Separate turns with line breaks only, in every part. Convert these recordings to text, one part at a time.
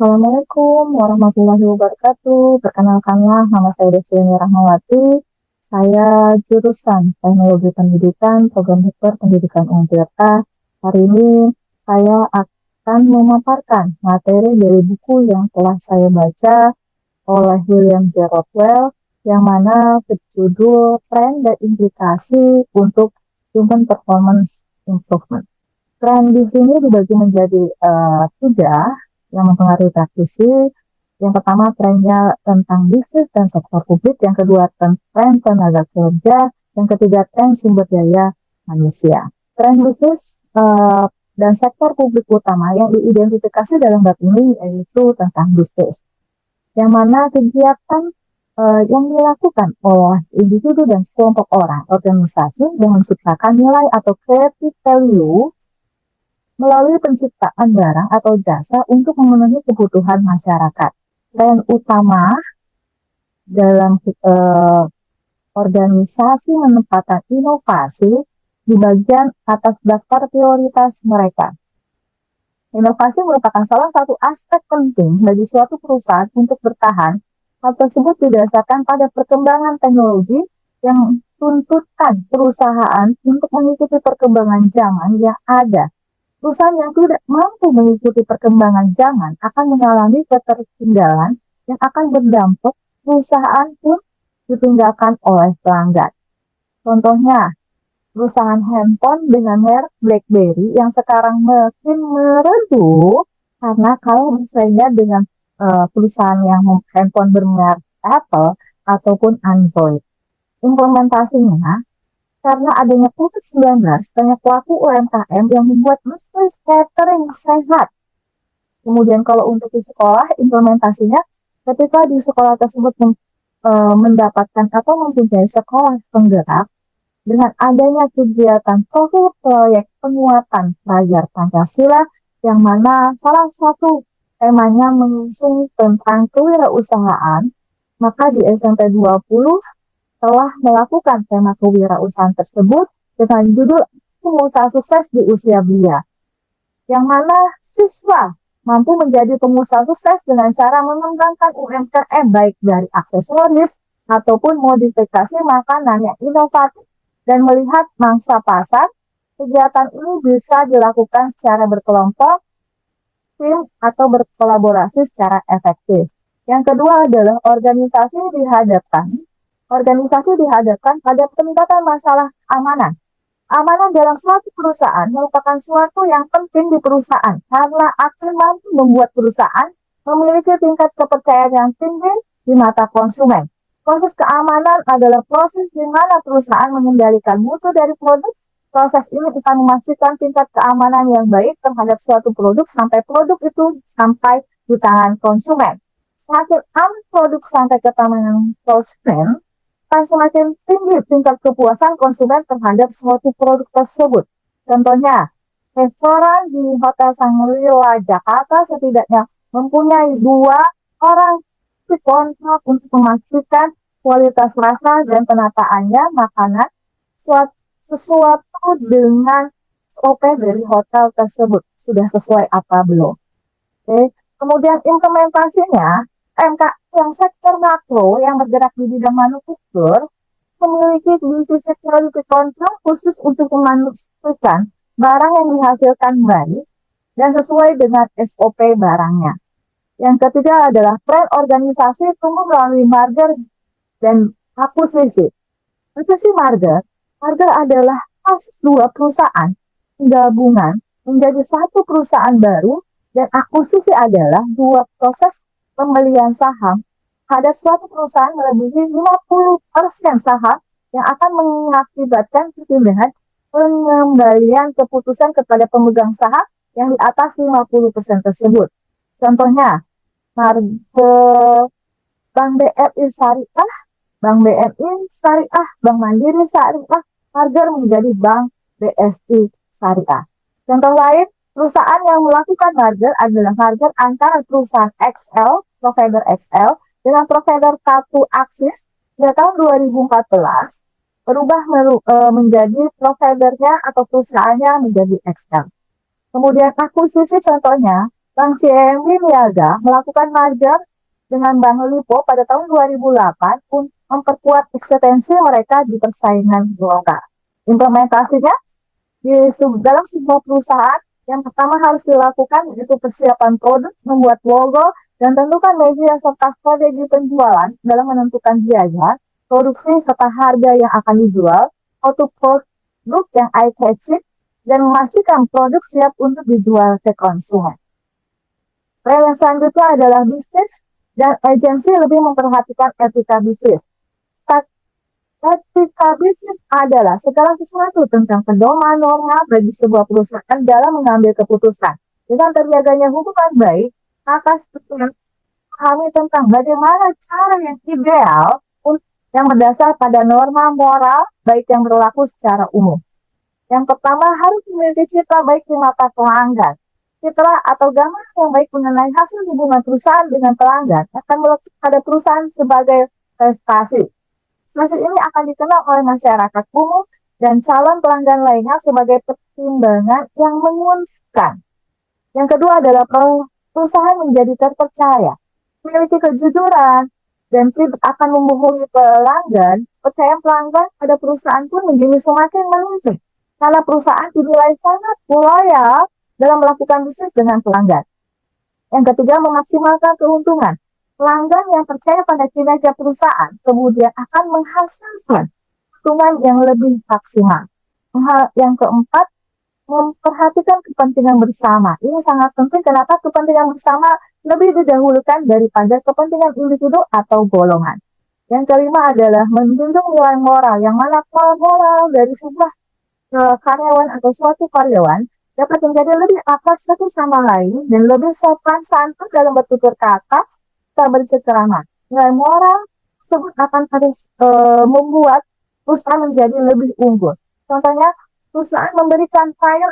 Assalamualaikum warahmatullahi wabarakatuh. Perkenalkanlah, nama saya Desyani Rahmawati. Saya jurusan Teknologi Pendidikan, Program Dokter Pendidikan Untirta. Hari ini saya akan memaparkan materi dari buku yang telah saya baca oleh William J. Rothwell, yang mana berjudul Tren dan Implikasi untuk Human Performance Improvement. Tren di sini dibagi menjadi tiga yang mempengaruhi praktisi. Yang pertama trennya tentang bisnis dan sektor publik, yang kedua tren tenaga kerja, yang ketiga tren sumber daya manusia. Tren bisnis dan sektor publik utama yang diidentifikasi dalam bab ini yaitu tentang bisnis, yang mana kegiatan yang dilakukan oleh individu dan sekelompok orang, organisasi yang menciptakan nilai atau creative value melalui penciptaan barang atau jasa untuk memenuhi kebutuhan masyarakat. Tren utama dalam organisasi menempatkan inovasi di bagian atas daftar prioritas mereka. Inovasi merupakan salah satu aspek penting bagi suatu perusahaan untuk bertahan. Hal tersebut didasarkan pada perkembangan teknologi yang tuntutan perusahaan untuk mengikuti perkembangan zaman yang ada. Perusahaan yang tidak mampu mengikuti perkembangan zaman akan mengalami ketertinggalan yang akan berdampak perusahaan pun ditinggalkan oleh pelanggan. Contohnya, perusahaan handphone dengan merek BlackBerry yang sekarang makin meredup karena kalau misalnya dengan perusahaan yang handphone bermerek Apple ataupun Android. Implementasinya, karena adanya COVID-19, banyak pelaku UMKM yang membuat bisnis catering sehat. Kemudian kalau untuk di sekolah, implementasinya ketika di sekolah tersebut mendapatkan atau mempunyai sekolah penggerak, dengan adanya kegiatan profil proyek penguatan pelajar Pancasila, yang mana salah satu temanya mengusung tentang kewirausahaan, maka di SMP 20 telah melakukan tema kewirausahaan tersebut dengan judul Pengusaha Sukses di Usia Belia, yang mana siswa mampu menjadi pengusaha sukses dengan cara mengembangkan UMKM baik dari aksesoris ataupun modifikasi makanan yang inovatif dan melihat mangsa pasar. Kegiatan ini bisa dilakukan secara berkelompok, tim, atau berkolaborasi secara efektif. Yang kedua adalah organisasi dihadapkan pada peningkatan masalah amanan. Amanan dalam suatu perusahaan merupakan suatu yang penting di perusahaan karena akan mampu membuat perusahaan memiliki tingkat kepercayaan yang tinggi di mata konsumen. Proses keamanan adalah proses di mana perusahaan mengendalikan mutu dari produk. Proses ini akan memastikan tingkat keamanan yang baik terhadap suatu produk sampai produk itu sampai di tangan konsumen. Semakin aman produk sampai ke tangan konsumen, akan semakin tinggi tingkat kepuasan konsumen terhadap suatu produk tersebut. Contohnya, restoran di Hotel Shangri-La Jakarta setidaknya mempunyai 2 orang kontrak untuk memastikan kualitas rasa dan penataannya makanan sesuatu dengan SOP dari hotel tersebut. Sudah sesuai apa belum? Oke. Kemudian implementasinya, yang sektor makro yang bergerak di bidang manufaktur memiliki divisi quality control khusus untuk memastikan barang yang dihasilkan baik dan sesuai dengan SOP barangnya. Yang ketiga adalah tren organisasi tumbuh melalui merger dan akuisisi. Apa sih merger? Merger adalah proses 2 perusahaan gabungan menjadi satu perusahaan baru, dan akuisisi adalah 2 proses pembelian saham terhadap suatu perusahaan melebihi 50% saham yang akan mengakibatkan perpindahan pengembalian keputusan kepada pemegang saham yang di atas 50% tersebut. Contohnya, Bank BRI Syariah, Bank BNI Syariah, Bank Mandiri Syariah, merger menjadi Bank BSI Syariah. Contoh lain, perusahaan yang melakukan merger adalah merger antara perusahaan XL, provider XL, dengan provider kartu Aksis pada tahun 2014 berubah menjadi providernya atau perusahaannya menjadi XL. Kemudian akuisisi contohnya, Bank CIMB Niaga melakukan merger dengan Bank Lipo pada tahun 2008 untuk memperkuat eksistensi mereka di persaingan global. Implementasinya dalam sebuah perusahaan yang pertama harus dilakukan yaitu persiapan produk, membuat logo, dan tentukan media serta strategi penjualan dalam menentukan biaya, produksi serta harga yang akan dijual, auto produk yang eye-catching, dan memastikan produk siap untuk dijual ke konsumen. Tren yang selanjutnya adalah bisnis dan agensi lebih memperhatikan etika bisnis. Etika bisnis adalah segala sesuatu tentang pedoman norma bagi sebuah perusahaan dalam mengambil keputusan. Dengan terjaganya hubungan baik, maka sebetulnya kami tentang bagaimana cara yang ideal yang berdasar pada norma moral baik yang berlaku secara umum. Yang pertama harus memiliki citra baik di mata pelanggan. Citra atau gambaran yang baik mengenai hasil hubungan perusahaan dengan pelanggan akan melekat pada perusahaan sebagai prestasi. Prestasi ini akan dikenal oleh masyarakat umum dan calon pelanggan lainnya sebagai pertimbangan yang menguntungkan. Yang kedua adalah perusahaan menjadi terpercaya, memiliki kejujuran, dan tidak akan membohongi pelanggan. Percaya pelanggan pada perusahaan pun menjadi semakin menunjuk karena perusahaan dinilai sangat loyal dalam melakukan bisnis dengan pelanggan. Yang ketiga, memaksimalkan keuntungan. Pelanggan yang percaya pada kinerja perusahaan kemudian akan menghasilkan keuntungan yang lebih maksimal. Yang keempat, memperhatikan kepentingan bersama. Ini sangat penting. Kenapa kepentingan bersama lebih didahulukan daripada kepentingan individu atau golongan. Yang kelima adalah menjunjung nilai moral. Yang mana moral dari sebuah karyawan atau suatu karyawan dapat menjadi lebih akrab satu sama lain dan lebih sopan santun dalam bertutur kata serta bercengkrama. Nilai moral tersebut akan harus membuat perusahaan menjadi lebih unggul. Contohnya, perusahaan memberikan trial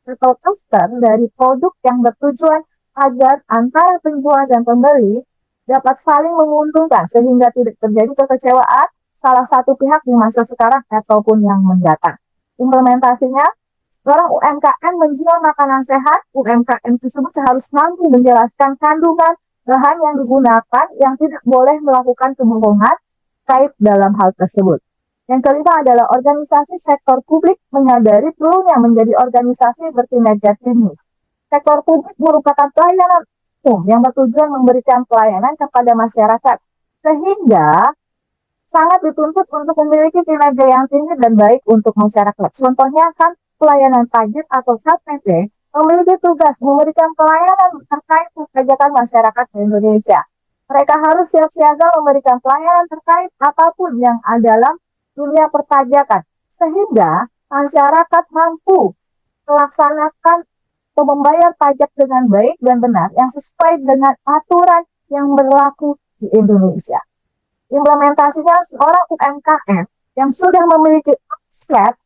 atau tester dari produk yang bertujuan agar antara penjual dan pembeli dapat saling menguntungkan sehingga tidak terjadi kekecewaan salah satu pihak di masa sekarang ataupun yang mendatang. Implementasinya, seorang UMKM menjual makanan sehat, UMKM tersebut harus mampu menjelaskan kandungan bahan yang digunakan yang tidak boleh melakukan kebohongan terkait dalam hal tersebut. Yang kelima adalah organisasi sektor publik menyadari perlunya menjadi organisasi berkinerja tinggi. Sektor publik merupakan pelayanan umum yang bertujuan memberikan pelayanan kepada masyarakat, sehingga sangat dituntut untuk memiliki kinerja yang tinggi dan baik untuk masyarakat. Contohnya kan pelayanan pajak atau KPP memiliki tugas memberikan pelayanan terkait perpajakan masyarakat di Indonesia. Mereka harus siap siaga memberikan pelayanan terkait apapun yang ada dalam dunia perpajakan, sehingga masyarakat mampu melaksanakan atau membayar pajak dengan baik dan benar yang sesuai dengan aturan yang berlaku di Indonesia. Implementasinya, seorang UMKM yang sudah memiliki omset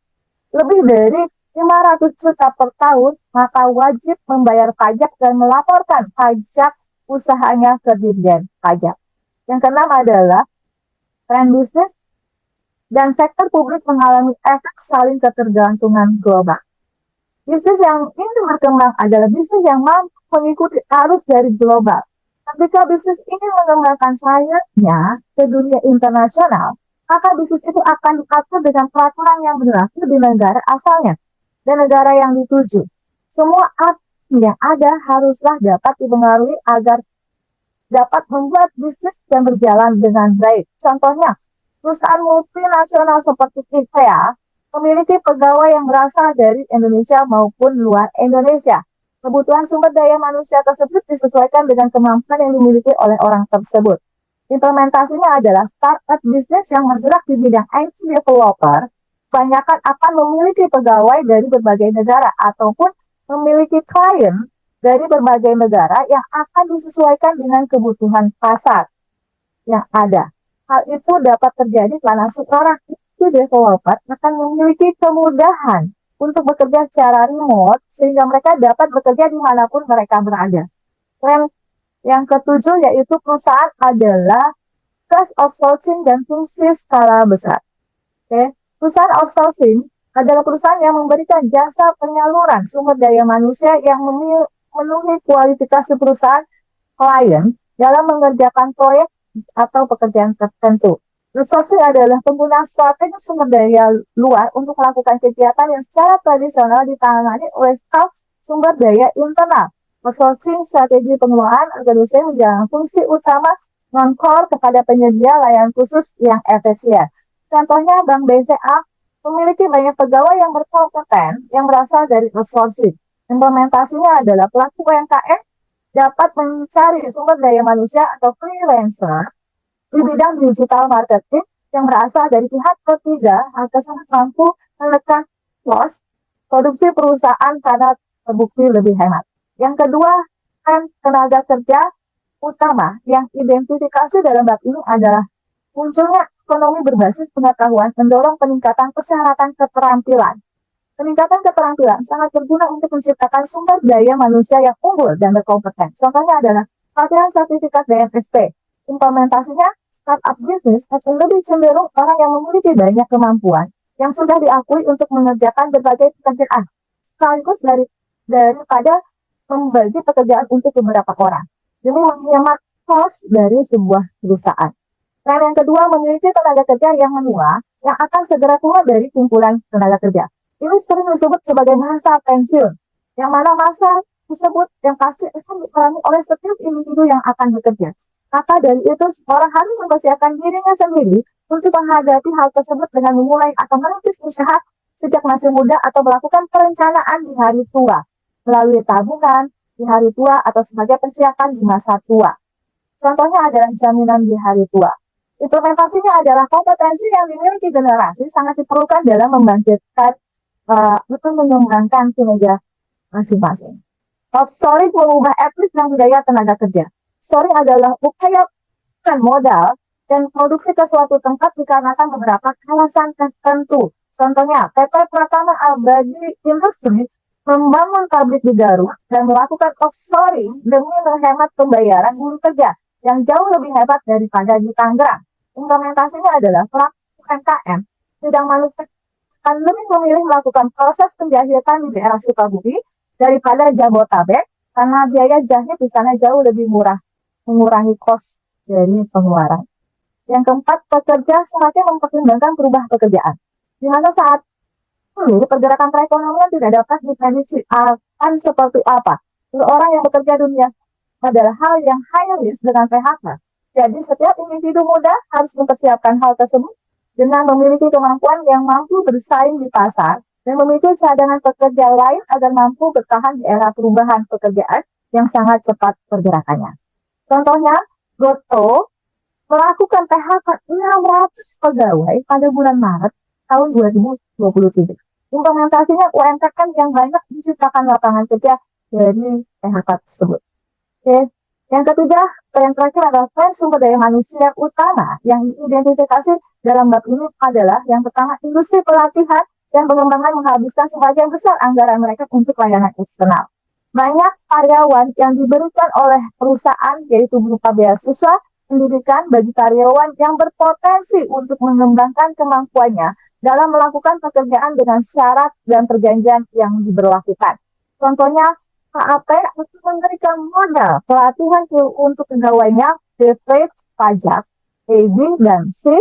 lebih dari 500 juta per tahun, maka wajib membayar pajak dan melaporkan pajak usahanya ke Ditjen Pajak. Yang keenam adalah tren bisnis dan sektor publik mengalami efek saling ketergantungan global. Bisnis yang ingin berkembang adalah bisnis yang mampu mengikuti arus dari global. Ketika bisnis ini mengembangkan sayapnya ke dunia internasional, maka bisnis itu akan diatur dengan peraturan yang berlaku di negara asalnya dan negara yang dituju. Semua aturan yang ada haruslah dapat dipengaruhi agar dapat membuat bisnis yang berjalan dengan baik. Contohnya, perusahaan multinasional seperti IKEA memiliki pegawai yang berasal dari Indonesia maupun luar Indonesia. Kebutuhan sumber daya manusia tersebut disesuaikan dengan kemampuan yang dimiliki oleh orang tersebut. Implementasinya adalah startup bisnis yang bergerak di bidang IT developer, kebanyakan akan memiliki pegawai dari berbagai negara ataupun memiliki klien dari berbagai negara yang akan disesuaikan dengan kebutuhan pasar yang ada. Hal itu dapat terjadi karena seorang IT developer akan memiliki kemudahan untuk bekerja secara remote, sehingga mereka dapat bekerja dimanapun mereka berada. Tren yang ketujuh yaitu perusahaan adalah cost outsourcing dan fungsi skala besar. Perusahaan outsourcing adalah perusahaan yang memberikan jasa penyaluran sumber daya manusia yang memenuhi kualifikasi perusahaan klien dalam mengerjakan proyek atau pekerjaan tertentu. Resourcing adalah penggunaan strategi sumber daya luar untuk melakukan kegiatan yang secara tradisional ditangani oleh staf sumber daya internal. Resourcing strategi pengelolaan organisasi menjalankan fungsi utama non-core kepada penyedia layanan khusus yang efisien. Contohnya, Bank BCA memiliki banyak pegawai yang berkompeten yang berasal dari outsourcing. Implementasinya adalah pelaku UMKM dapat mencari sumber daya manusia atau freelancer di bidang digital marketing yang berasal dari pihak ketiga agar sangat mampu menekan cost produksi perusahaan karena terbukti lebih hemat. Yang kedua, kan tenaga kerja utama yang identifikasi dalam bab ini adalah munculnya ekonomi berbasis pengetahuan mendorong peningkatan persyaratan keterampilan. Peningkatan keterampilan sangat berguna untuk menciptakan sumber daya manusia yang unggul dan berkompeten. Contohnya adalah pelatihan sertifikat BNSP. Implementasinya, startup bisnis akan lebih cenderung orang yang memiliki banyak kemampuan yang sudah diakui untuk mengerjakan berbagai pekerjaan, sekaligus daripada membagi pekerjaan untuk beberapa orang, demi menghemat cost dari sebuah perusahaan. Tren yang kedua, memiliki tenaga kerja yang menua yang akan segera keluar dari kumpulan tenaga kerja. Ini sering disebut sebagai masa pensiun, yang mana masa tersebut yang pasti akan dialami oleh setiap individu yang akan bekerja. Maka dari itu, seorang harus mempersiapkan dirinya sendiri untuk menghadapi hal tersebut dengan memulai atau merintis usaha sejak masih muda atau melakukan perencanaan di hari tua, melalui tabungan di hari tua atau sebagai persiapan di masa tua. Contohnya adalah jaminan di hari tua. Implementasinya adalah kompetensi yang dimiliki generasi sangat diperlukan dalam membangkitkan untuk mengembangkan kinerja masing-masing. Offshoring mengubah etnis dan budaya tenaga kerja. Offshoring adalah upaya modal dan produksi ke suatu tempat dikarenakan beberapa alasan tertentu. Contohnya, PT Pratama Abadi Industri membangun pabrik di Garut dan melakukan offshoring demi menghemat pembayaran buruh kerja yang jauh lebih hebat daripada di Tangerang. Implementasinya adalah pelaku UMKM bidang manufaktur akan lebih memilih melakukan proses penjahitan di daerah Sukabumi daripada Jabotabek karena biaya jahit di sana jauh lebih murah, mengurangi kos dari pengeluaran. Yang keempat, pekerja semakin mempertimbangkan perubahan pekerjaan. Di mana saat ini pergerakan perekonomian tidak dapat diprediksi akan seperti apa. Orang yang bekerja dunia adalah hal yang high risk dengan PHK. Jadi setiap individu muda harus mempersiapkan hal tersebut dengan memiliki kemampuan yang mampu bersaing di pasar dan memiliki cadangan pekerja lain agar mampu bertahan di era perubahan pekerjaan yang sangat cepat pergerakannya. Contohnya, Goto melakukan PHK 600 pegawai pada bulan Maret tahun 2023. Implementasinya UMKM yang banyak menciptakan lapangan kerja dari PHK tersebut. Oke. Yang ketiga, yang terakhir adalah tren sumber daya manusia utama yang diidentifikasi dalam bab ini adalah yang pertama, industri pelatihan dan pengembangan menghabiskan sebagian besar anggaran mereka untuk layanan eksternal. Banyak karyawan yang diberikan oleh perusahaan yaitu berupa beasiswa pendidikan bagi karyawan yang berpotensi untuk mengembangkan kemampuannya dalam melakukan pekerjaan dengan syarat dan perjanjian yang diberlakukan. Contohnya, KAP untuk memberikan modal pelatihan untuk pegawainya, deflate pajak, A, B, dan C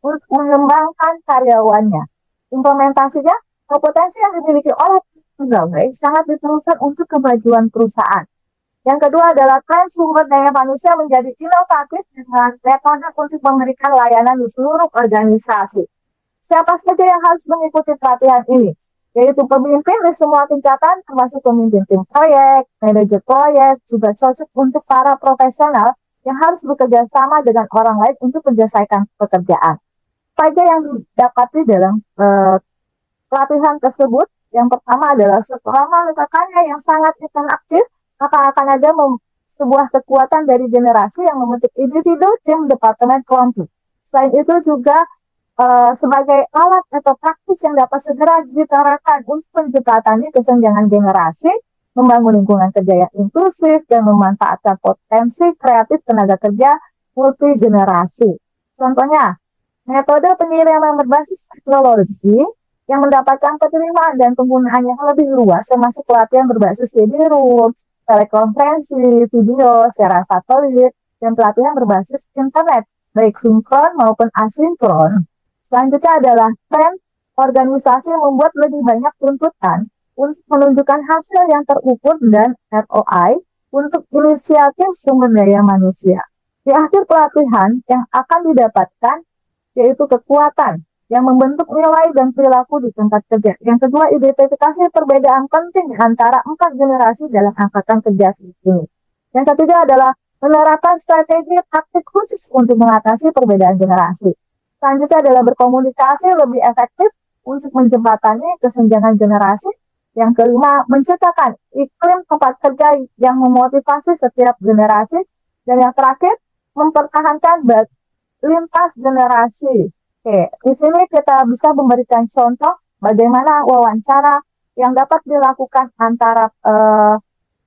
untuk mengembangkan karyawannya. Implementasinya, kompetensi yang dimiliki oleh pegawai sangat diperlukan untuk kemajuan perusahaan. Yang kedua adalah tren sumber daya manusia menjadi inovatif dengan metode untuk memberikan layanan di seluruh organisasi. Siapa saja yang harus mengikuti pelatihan ini? Yaitu pemimpin di semua tingkatan, termasuk pemimpin tim proyek, manajer proyek, juga cocok untuk para profesional yang harus bekerja sama dengan orang lain untuk menyelesaikan pekerjaan. Apa yang didapati dalam pelatihan tersebut? Yang pertama adalah setelah melakukannya yang sangat interaktif, maka akan ada sebuah kekuatan dari generasi yang membentuk individu, tim, departemen, kelompok. Selain itu juga sebagai alat atau praktis yang dapat segera diterapkan untuk menjembatani kesenjangan generasi, membangun lingkungan kerja yang inklusif, dan memanfaatkan potensi kreatif tenaga kerja multigenerasi. Contohnya, metode penilaian yang berbasis teknologi yang mendapatkan penerimaan dan penggunaan yang lebih luas, termasuk pelatihan berbasis CD-room, telekonferensi, video, secara satelit, dan pelatihan berbasis internet, baik sinkron maupun asinkron. Selanjutnya adalah tren organisasi yang membuat lebih banyak tuntutan untuk menunjukkan hasil yang terukur dan ROI untuk inisiatif sumber daya manusia. Di akhir pelatihan yang akan didapatkan yaitu kekuatan yang membentuk nilai dan perilaku di tempat kerja. Yang kedua, identifikasi perbedaan penting antara 4 generasi dalam angkatan kerja ini. Yang ketiga adalah menerapkan strategi taktik khusus untuk mengatasi perbedaan generasi. Selanjutnya adalah berkomunikasi lebih efektif untuk menjembatani kesenjangan generasi. Yang kelima, menciptakan iklim tempat kerja yang memotivasi setiap generasi. Dan yang terakhir, mempertahankan lintas generasi. Oke, di sini kita bisa memberikan contoh bagaimana wawancara yang dapat dilakukan antara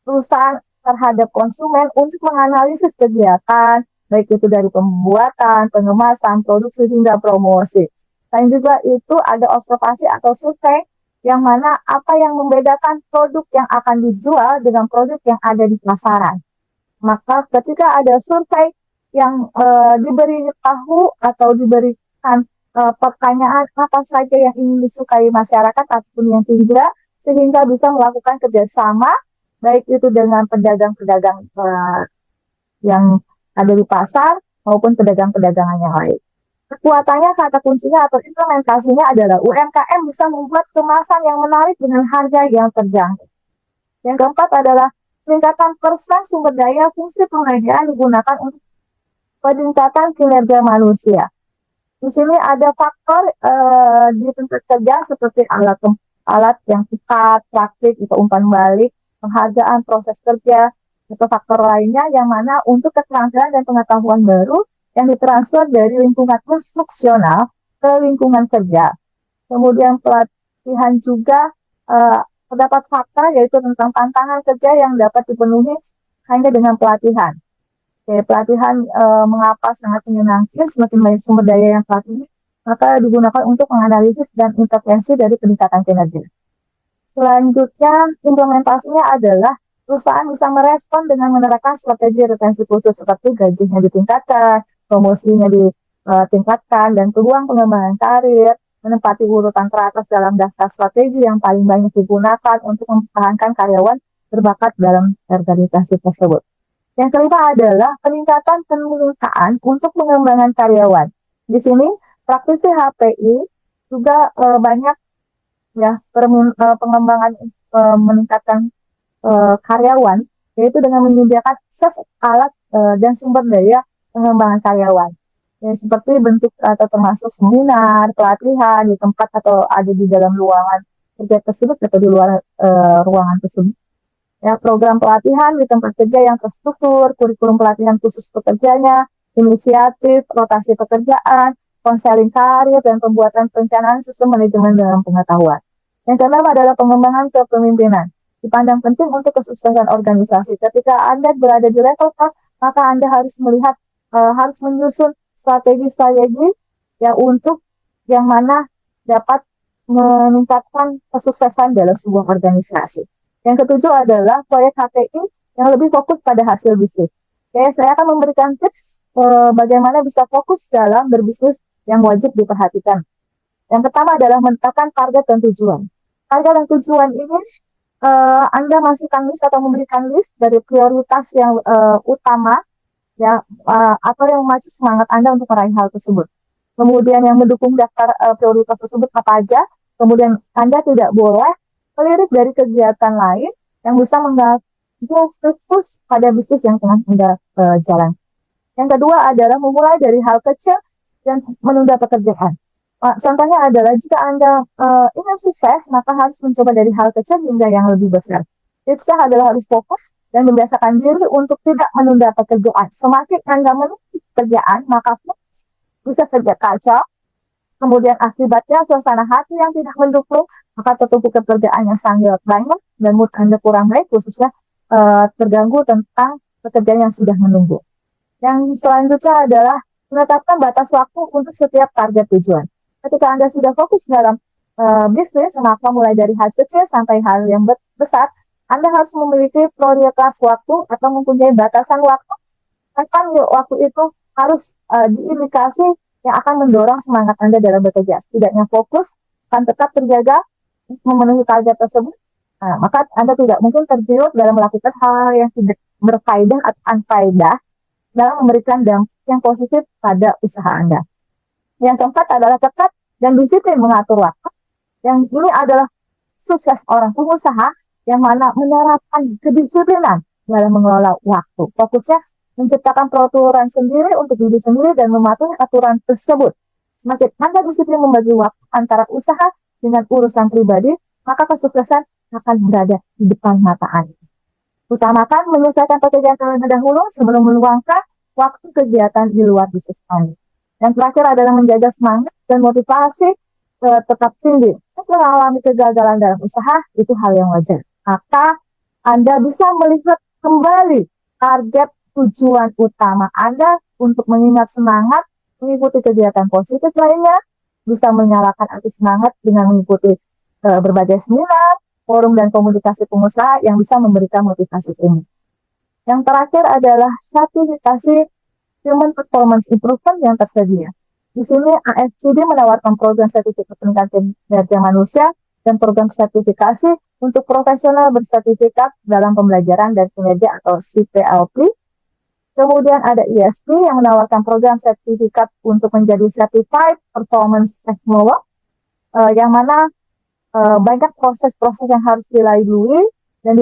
perusahaan terhadap konsumen untuk menganalisis kegiatan, baik itu dari pembuatan, pengemasan, produksi, hingga promosi. Dan juga itu ada observasi atau survei yang mana apa yang membedakan produk yang akan dijual dengan produk yang ada di pasaran. Maka ketika ada survei yang diberi tahu atau diberikan pertanyaan apa saja yang ingin disukai masyarakat ataupun yang tidak, sehingga bisa melakukan kerjasama, baik itu dengan pedagang-pedagang yang ada di pasar maupun pedagang-pedagangan yang lain. Kekuatannya, kata kuncinya atau implementasinya adalah UMKM bisa membuat kemasan yang menarik dengan harga yang terjangkau. Yang keempat adalah peningkatan persen sumber daya fungsi pemberdayaan digunakan untuk peningkatan kinerja manusia. Di sini ada faktor di tempat kerja seperti alat yang tepat, praktik, itu umpan balik, penghargaan proses kerja, atau faktor lainnya yang mana untuk keterampilan dan pengetahuan baru yang ditransfer dari lingkungan instruksional ke lingkungan kerja. Kemudian pelatihan juga terdapat fakta yaitu tentang tantangan kerja yang dapat dipenuhi hanya dengan pelatihan. Oke, pelatihan mengapa sangat menyenangkan, semakin banyak sumber daya yang pelatihan, maka digunakan untuk menganalisis dan intervensi dari peningkatan kinerja. Selanjutnya, implementasinya adalah perusahaan bisa merespon dengan menerapkan strategi retensi khusus seperti gajinya ditingkatkan, promosinya ditingkatkan, dan peluang pengembangan karir, menempati urutan teratas dalam daftar strategi yang paling banyak digunakan untuk mempertahankan karyawan berbakat dalam organisasi tersebut. Yang kelima adalah peningkatan penyuluhan untuk pengembangan karyawan. Di sini praktisi HPI juga banyak ya pengembangan meningkatkan karyawan, yaitu dengan menyediakan akses alat dan sumber daya pengembangan karyawan. Ya, seperti bentuk atau termasuk seminar, pelatihan di tempat atau ada di dalam ruangan kerja tersebut atau di luar ruangan tersebut. Ya, program pelatihan di tempat kerja yang terstruktur, kurikulum pelatihan khusus pekerjanya, inisiatif, rotasi pekerjaan, konseling karir, dan pembuatan perencanaan sistem manajemen dalam pengetahuan. Yang keenam adalah pengembangan kepemimpinan. Dipandang penting untuk kesuksesan organisasi. Ketika Anda berada di level top, maka Anda harus melihat, harus menyusun strategi-strategi ya untuk yang mana dapat meningkatkan kesuksesan dalam sebuah organisasi. Yang ketujuh adalah proyek HPI yang lebih fokus pada hasil bisnis. Oke, saya akan memberikan tips bagaimana bisa fokus dalam berbisnis yang wajib diperhatikan. Yang pertama adalah menetapkan target dan tujuan. Target dan tujuan ini Anda masukkan list atau memberikan list dari prioritas yang utama ya atau yang memacu semangat Anda untuk meraih hal tersebut. Kemudian yang mendukung daftar prioritas tersebut apa aja. Kemudian Anda tidak boleh melirik dari kegiatan lain yang bisa mengganggu fokus pada bisnis yang tengah Anda jalan. Yang kedua adalah memulai dari hal kecil dan menunda pekerjaan. Contohnya adalah jika Anda ingin sukses, maka harus mencoba dari hal kecil hingga yang lebih besar. Tipsnya adalah harus fokus dan membiasakan diri untuk tidak menunda pekerjaan. Semakin Anda menunda pekerjaan, maka fokus bisa saja kacau. Kemudian akibatnya suasana hati yang tidak mendukung, maka tertumpuk pekerjaan yang sangat banyak dan mood Anda kurang baik, khususnya terganggu tentang pekerjaan yang sudah menunggu. Yang selanjutnya adalah menetapkan batas waktu untuk setiap target tujuan. Ketika Anda sudah fokus dalam bisnis, maka mulai dari hal kecil sampai hal yang besar, Anda harus memiliki prioritas waktu atau mempunyai batasan waktu. Kapan waktu itu harus diindikasi yang akan mendorong semangat Anda dalam bekerja. Setidaknya fokus akan tetap terjaga memenuhi target tersebut. Nah, maka Anda tidak mungkin tergiur dalam melakukan hal yang tidak berfaedah atau unfaedah dalam memberikan dampak yang positif pada usaha Anda. Yang keempat adalah ketat dan disiplin mengatur waktu. Yang ini adalah sukses orang pengusaha yang mana menerapkan kedisiplinan dalam mengelola waktu. Fokusnya menciptakan peraturan sendiri untuk diri sendiri dan mematuhi aturan tersebut. Semakin Anda disiplin membagi waktu antara usaha dengan urusan pribadi, maka kesuksesan akan berada di depan mata Anda. Utamakan menyelesaikan pekerjaan terlebih dahulu sebelum meluangkan waktu kegiatan di luar bisnis Anda. Yang terakhir adalah menjaga semangat dan motivasi tetap tinggi. Mengalami kegagalan dalam usaha itu hal yang wajar. Maka Anda bisa melihat kembali target tujuan utama Anda untuk mengingat semangat, mengikuti kegiatan positif lainnya, bisa menyalakan arti semangat dengan mengikuti berbagai seminar, forum dan komunikasi pengusaha yang bisa memberikan motivasi ini. Yang terakhir adalah sertifikasi Human Performance Improvement yang tersedia. Di sini AFCD menawarkan program sertifikat peningkatan kinerja manusia dan program sertifikasi untuk profesional bersertifikat dalam pembelajaran dan kinerja atau CPLP. Kemudian ada ISP yang menawarkan program sertifikat untuk menjadi Certified Performance Technolog, yang mana banyak proses-proses yang harus dilalui dan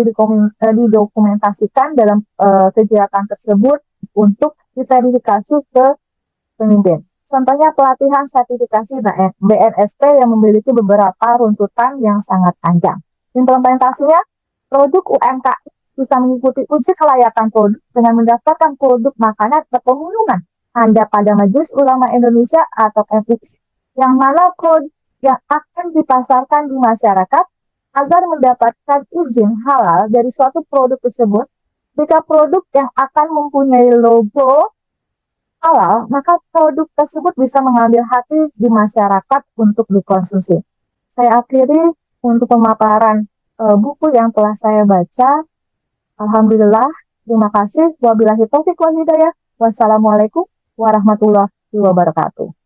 didokumentasikan dalam kegiatan tersebut untuk diverifikasi ke pemimpin. Contohnya pelatihan sertifikasi BNSP yang memiliki beberapa runtutan yang sangat panjang. Implementasinya, produk UMKM bisa mengikuti uji kelayakan produk dengan mendaftarkan produk makanan atau pengumuman Anda pada Majelis Ulama Indonesia atau MUI, yang mana produk yang akan dipasarkan di masyarakat agar mendapatkan izin halal dari suatu produk tersebut. Jika produk yang akan mempunyai logo halal, maka produk tersebut bisa mengambil hati di masyarakat untuk dikonsumsi. Saya akhiri untuk pemaparan buku yang telah saya baca. Alhamdulillah, terima kasih. Wabillahi taufiq wal hidayah. Wassalamualaikum warahmatullahi wabarakatuh.